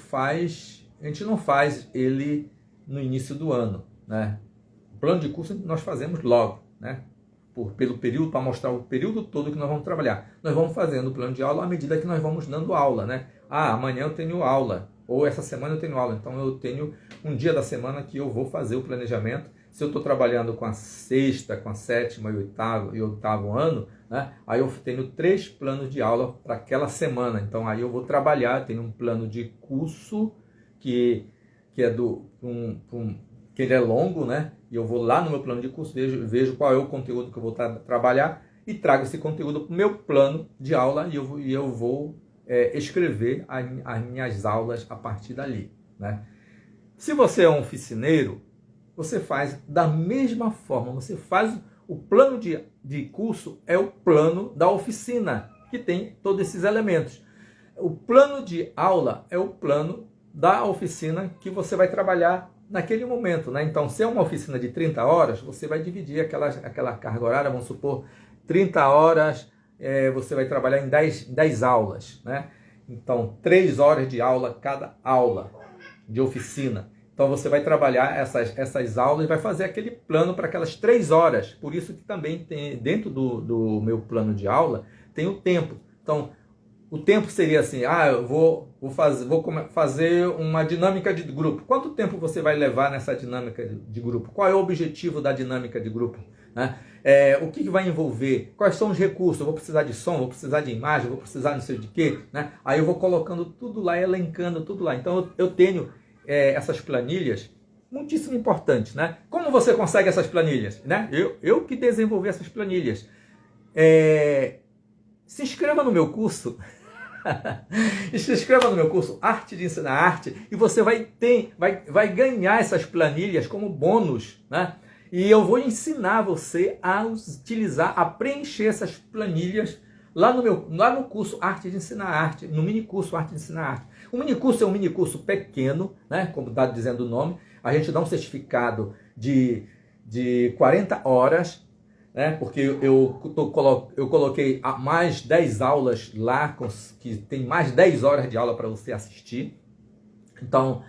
não faz ele no início do ano, né? O plano de curso nós fazemos logo, né? Pelo período, para mostrar o período todo que nós vamos trabalhar. Nós vamos fazendo o plano de aula à medida que nós vamos dando aula, né? Amanhã eu tenho aula, ou essa semana eu tenho aula, então eu tenho um dia da semana que eu vou fazer o planejamento. Se eu estou trabalhando com a 6ª, com a 7ª e 8º ano, né, aí eu tenho 3 planos de aula para aquela semana. Então aí eu vou trabalhar, tenho um plano de curso que ele é longo, né? E eu vou lá no meu plano de curso, vejo qual é o conteúdo que eu vou trabalhar e trago esse conteúdo para o meu plano de aula e eu vou escrever as minhas aulas a partir dali, né? Se você é um oficineiro, você faz da mesma forma, você faz o plano de curso, é o plano da oficina, que tem todos esses elementos. O plano de aula é o plano da oficina que você vai trabalhar naquele momento, né? Então, se é uma oficina de 30 horas, você vai dividir aquela carga horária, vamos supor, 30 horas, você vai trabalhar em 10 aulas, né? Então, 3 horas de aula cada aula de oficina. Então você vai trabalhar essas aulas e vai fazer aquele plano para aquelas 3 horas. Por isso que também tem, dentro do meu plano de aula, tem o tempo. Então, o tempo seria assim, eu vou fazer uma dinâmica de grupo. Quanto tempo você vai levar nessa dinâmica de grupo? Qual é o objetivo da dinâmica de grupo? Né? O que vai envolver? Quais são os recursos? Eu vou precisar de som, vou precisar de imagem, vou precisar não sei de quê. Né? Aí eu vou colocando tudo lá, elencando tudo lá. Então eu tenho essas planilhas muitíssimo importantes. Né? Como você consegue essas planilhas? Né? Eu que desenvolvi essas planilhas. Se inscreva no meu curso. Se inscreva no meu curso Arte de Ensinar Arte e você vai ganhar essas planilhas como bônus, né? E eu vou ensinar você a utilizar, a preencher essas planilhas lá no curso Arte de Ensinar Arte, no mini curso Arte de Ensinar Arte. O mini curso é um mini curso pequeno, né? Como está dizendo o nome. A gente dá um certificado de 40 horas, né? Porque eu coloquei mais 10 aulas lá, que tem mais 10 horas de aula para você assistir. Então,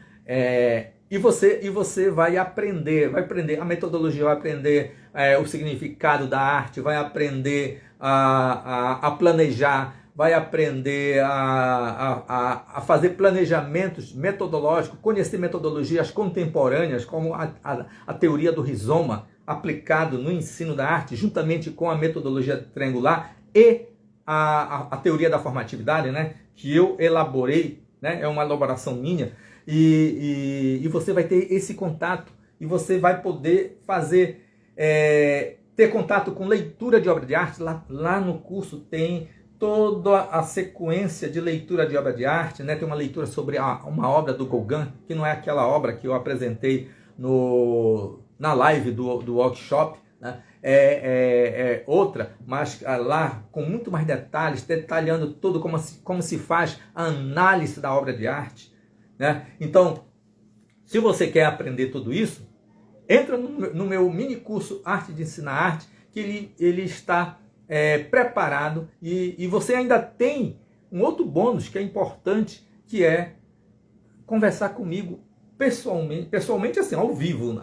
e você vai aprender a metodologia, vai aprender o significado da arte, vai aprender a planejar, vai aprender a fazer planejamentos metodológicos, conhecer metodologias contemporâneas, como a teoria do rizoma, aplicado no ensino da arte, juntamente com a metodologia triangular e a teoria da formatividade, né, que eu elaborei, né, é uma elaboração minha, e você vai ter esse contato, e você vai poder ter contato com leitura de obra de arte. Lá no curso tem toda a sequência de leitura de obra de arte, né? Tem uma leitura sobre uma obra do Gauguin, que não é aquela obra que eu apresentei na live do workshop, né? É outra, mas lá com muito mais detalhes, detalhando tudo como se faz a análise da obra de arte, né? Então, se você quer aprender tudo isso, entra no meu mini curso Arte de Ensinar Arte, que ele está preparado, e você ainda tem um outro bônus que é importante, que é conversar comigo pessoalmente assim, ao vivo,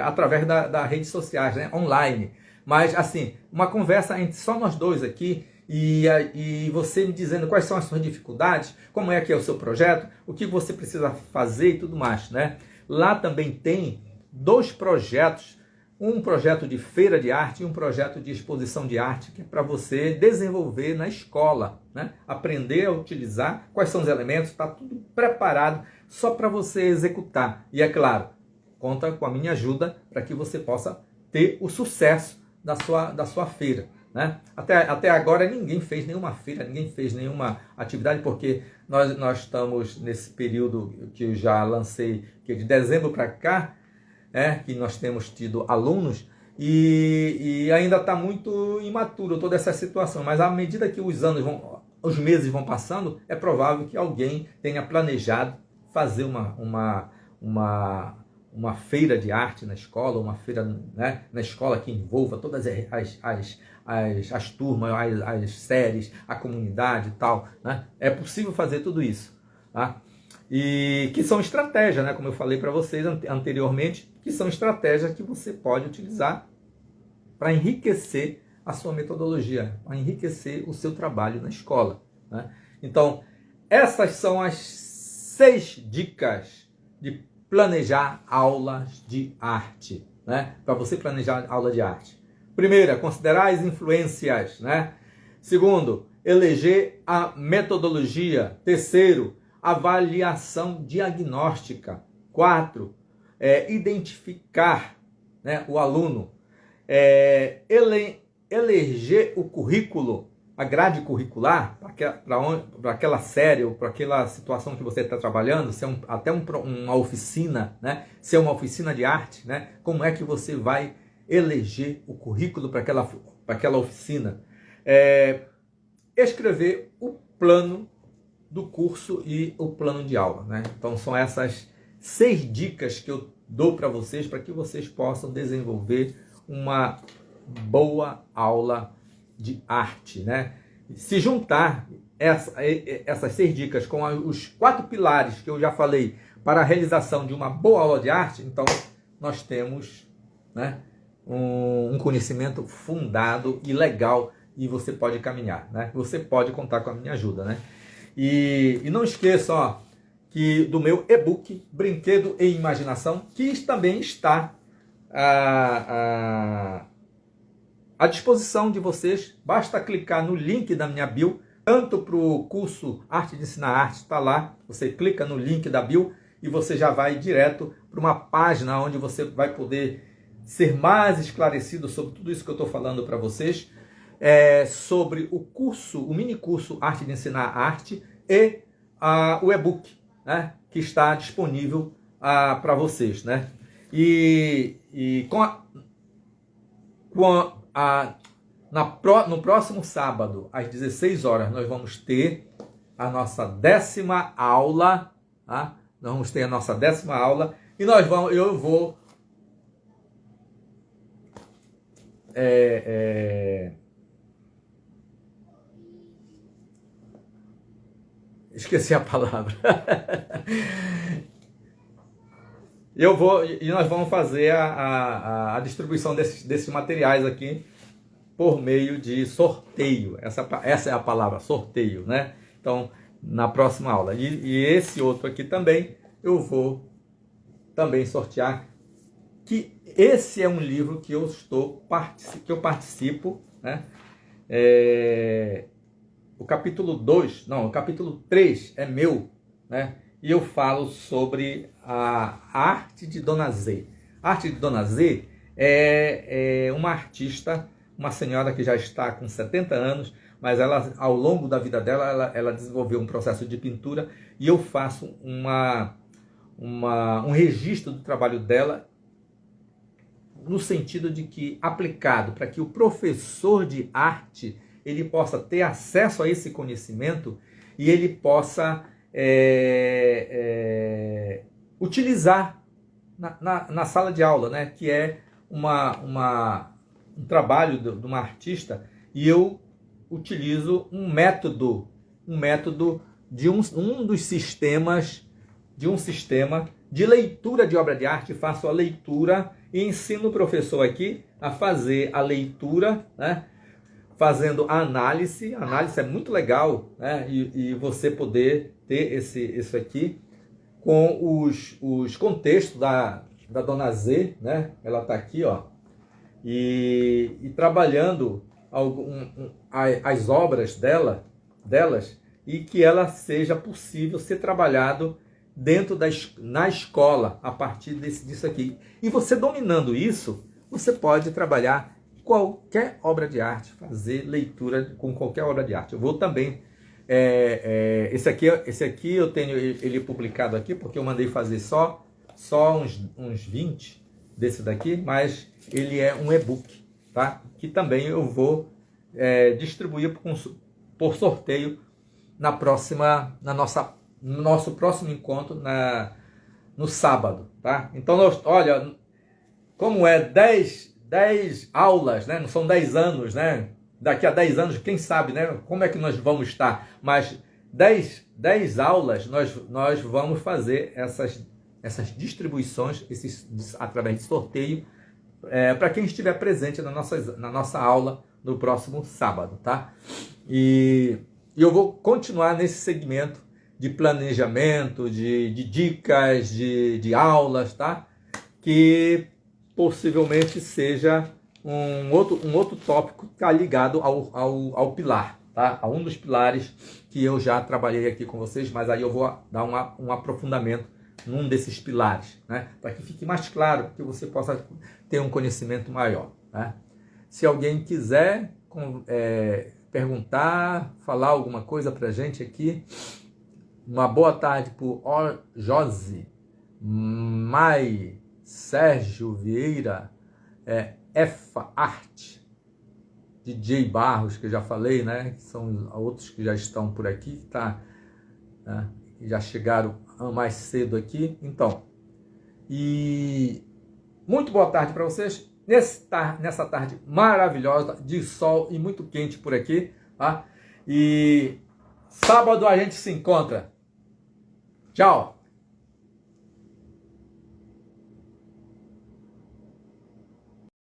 através das redes sociais, né, online. Mas assim, uma conversa entre só nós dois aqui, e você me dizendo quais são as suas dificuldades, como é que é o seu projeto, o que você precisa fazer e tudo mais, né? Lá também tem 2 projetos, um projeto de feira de arte e um projeto de exposição de arte, que é para você desenvolver na escola, né? Aprender a utilizar, quais são os elementos, está tudo preparado só para você executar. E é claro, conta com a minha ajuda para que você possa ter o sucesso da sua feira, né? Até agora ninguém fez nenhuma feira, ninguém fez nenhuma atividade, porque nós estamos nesse período que eu já lancei, que é de dezembro para cá, que nós temos tido alunos, e ainda está muito imaturo toda essa situação, mas à medida que os meses vão passando, é provável que alguém tenha planejado fazer uma feira de arte na escola, uma feira, né, na escola que envolva todas as turmas, as séries, a comunidade e tal, né? É possível fazer tudo isso, tá? E que são estratégias, né, como eu falei para vocês anteriormente, que são estratégias que você pode utilizar para enriquecer a sua metodologia, para enriquecer o seu trabalho na escola, né? Então, essas são as 6 dicas de planejar aulas de arte, né? Para você planejar aula de arte. Primeira, considerar as influências, né? Segundo, eleger a metodologia. Terceiro, avaliação diagnóstica. 4, identificar, né, o aluno. Eleger o currículo, a grade curricular, para aquela série ou para aquela situação que você está trabalhando, se é até uma oficina, né? Se é uma oficina de arte, né? Como é que você vai eleger o currículo para aquela oficina? Escrever o plano do curso e o plano de aula, né? Então são essas 6 dicas que eu dou para vocês, para que vocês possam desenvolver uma boa aula de arte, né? Se juntar essas 6 dicas com os 4 pilares que eu já falei para a realização de uma boa aula de arte, então nós temos, né, um conhecimento fundado e legal, e você pode caminhar, né? Você pode contar com a minha ajuda, né? E não esqueçam, ó, que do meu e-book Brinquedo e Imaginação, que também está à disposição de vocês. Basta clicar no link da minha bio, tanto para o curso Arte de Ensinar Arte, está lá, você clica no link da bio e você já vai direto para uma página onde você vai poder ser mais esclarecido sobre tudo isso que eu estou falando para vocês, sobre o curso, o mini curso Arte de Ensinar Arte e o e-book, né, que está disponível para vocês, né? No próximo sábado, às 16 horas, nós vamos ter a nossa 10ª aula, tá? Nós vamos ter a nossa 10ª aula e eu vou esqueci a palavra. E nós vamos fazer a distribuição desses materiais aqui por meio de sorteio. Essa é a palavra, sorteio, né? Então, na próxima aula. E esse outro aqui também, eu vou também sortear, que esse é um livro que eu participo, né? O capítulo 3 é meu, né? E eu falo sobre a arte de Dona Z. A arte de Dona Z é uma artista, uma senhora que já está com 70 anos, mas ela, ao longo da vida dela, ela desenvolveu um processo de pintura e eu faço um registro do trabalho dela, no sentido de que, aplicado para que o professor de arte ele possa ter acesso a esse conhecimento e ele possa utilizar na sala de aula, né? Que é um trabalho de uma artista, e eu utilizo um método de um dos sistemas, de um sistema de leitura de obra de arte. Faço a leitura e ensino o professor aqui a fazer a leitura, né? Fazendo a análise. A análise é muito legal, né? E você poder ter isso aqui com os contextos da Dona Z, né? Ela está aqui, ó, e trabalhando as obras delas, e que ela seja possível ser trabalhado na escola a partir disso aqui. E você dominando isso, você pode trabalhar qualquer obra de arte, fazer leitura com qualquer obra de arte. Eu vou também esse aqui eu tenho ele publicado aqui, porque eu mandei fazer só uns 20 desse daqui, mas ele é um e-book, tá? Que também eu vou distribuir por sorteio no nosso próximo encontro no sábado, tá? Então, olha, como é 10 aulas, né? Não são 10 anos, né? Daqui a 10 anos, quem sabe, né? Como é que nós vamos estar? Mas 10 aulas nós vamos fazer essas distribuições através de sorteio para quem estiver presente na nossa aula no próximo sábado, tá? E eu vou continuar nesse segmento de planejamento, de dicas, de aulas, tá? Que possivelmente seja um outro tópico que está ligado ao pilar, tá? A um dos pilares que eu já trabalhei aqui com vocês, mas aí eu vou dar um aprofundamento num desses pilares, né? Para que fique mais claro, que você possa ter um conhecimento maior, né? Se alguém quiser perguntar, falar alguma coisa para a gente aqui, uma boa tarde para Josi, Mai, Sérgio Vieira, Efa Arte, DJ Barros, que eu já falei, né? Que são outros que já estão por aqui, que né? Já chegaram mais cedo aqui. Então, e muito boa tarde para vocês nessa tarde maravilhosa de sol e muito quente por aqui, tá? E sábado a gente se encontra. Tchau!